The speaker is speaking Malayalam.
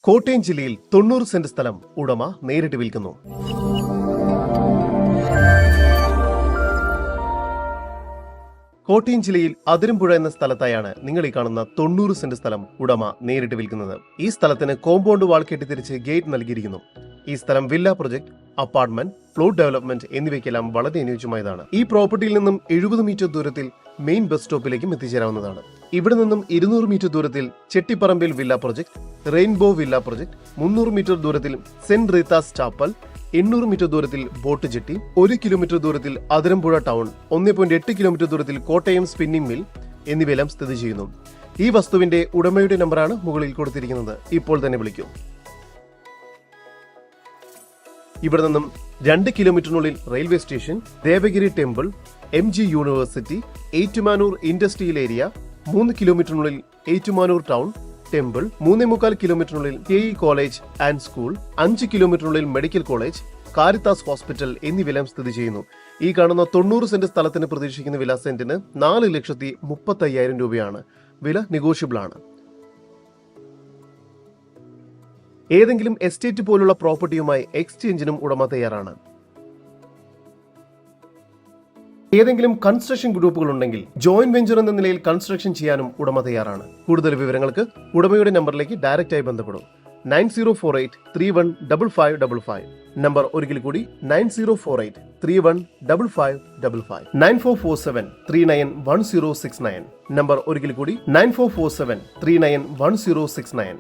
കോട്ടയം ജില്ലയിൽ 90 സെന്റ് സ്ഥലം ഉടമ നേരിട്ട് വിൽക്കുന്നു. കോട്ടയം ജില്ലയിൽ അതിരമ്പുഴ എന്ന സ്ഥലത്തായാണ് നിങ്ങൾ ഈ കാണുന്ന 90 സെന്റ് സ്ഥലം ഉടമ നേരിട്ട് വിൽക്കുന്നത്. ഈ സ്ഥലത്തിന് കോമ്പൗണ്ട് വാൾ കെട്ടിത്തിരിച്ച് ഗേറ്റ് നൽകിയിരിക്കുന്നു. ഈ സ്ഥലം villa project, apartment, plot development എന്നിവയ്ക്കെല്ലാം വളരെ അനുയോജ്യമായതാണ്. ഈ പ്രോപ്പർട്ടിയിൽ നിന്നും 70 മീറ്റർ ദൂരത്തിൽ മെയിൻ ബസ് സ്റ്റോപ്പിലേക്കും എത്തിച്ചേരാവുന്നതാണ്. ഇവിടെ നിന്നും 200 മീറ്റർ ദൂരത്തിൽ ചെട്ടിപ്പറമ്പിൽ villa project, rainbow villa project, 300 metre ദൂരത്തിൽ സെന്റ് റീത്താസ് ചാപ്പൽ, 800 മീറ്റർ ദൂരത്തിൽ ബോട്ട് ജെട്ടി, 1 കിലോമീറ്റർ ദൂരത്തിൽ അതിരമ്പുഴ ടൗൺ, 1.8 കിലോമീറ്റർ ദൂരത്തിൽ കോട്ടയം സ്പിന്നിംഗ് മിൽ എന്നിവയെല്ലാം സ്ഥിതി ചെയ്യുന്നു. ഈ വസ്തുവിന്റെ ഉടമയുടെ നമ്പറാണ് മുകളിൽ കൊടുത്തിരിക്കുന്നത്. ഇപ്പോൾ തന്നെ വിളിക്കൂ. ഇവിടെ നിന്നും 2 കിലോമീറ്ററിനുള്ളിൽ railway station, Devagiri temple, MG university, Ettumanoor industrial area, 3 കിലോമീറ്ററിനുള്ളിൽ ഏറ്റുമാനൂർ ടൗൺ, ടെമ്പിൾ, 3.25 കിലോമീറ്ററിനുള്ളിൽ KE കോളേജ് ആൻഡ് സ്കൂൾ, 5 കിലോമീറ്ററിനുള്ളിൽ മെഡിക്കൽ കോളേജ്, കാരിത്താസ് ഹോസ്പിറ്റൽ എന്നിവയെല്ലാം സ്ഥിതി ചെയ്യുന്നു. ഈ കാണുന്ന 90 സെന്റ് സ്ഥലത്തിന് പ്രതീക്ഷിക്കുന്ന വില സെന്റിന് 4,35,000 രൂപയാണ്. വില നെഗോഷ്യബിൾ ആണ്. ഏതെങ്കിലും എസ്റ്റേറ്റ് പോലുള്ള പ്രോപ്പർട്ടിയുമായി എക്സ്ചേഞ്ചിനും ഉടമ തയ്യാറാണ്. ഏതെങ്കിലും കൺസ്ട്രക്ഷൻ ഗ്രൂപ്പുകൾ ഉണ്ടെങ്കിൽ ജോയിന്റ് വെഞ്ചർ എന്ന നിലയിൽ കൺസ്ട്രക്ഷൻ ചെയ്യാനും ഉടമ തയ്യാറാണ്. കൂടുതൽ വിവരങ്ങൾക്ക് ഉടമയുടെ നമ്പറിലേക്ക് ഡയറക്റ്റായി ബന്ധപ്പെടും. 9048315555. നമ്പർ ഒരിക്കൽ കൂടി 9048315555. 9447391069. നമ്പർ ഒരിക്കൽ കൂടി 9447391069.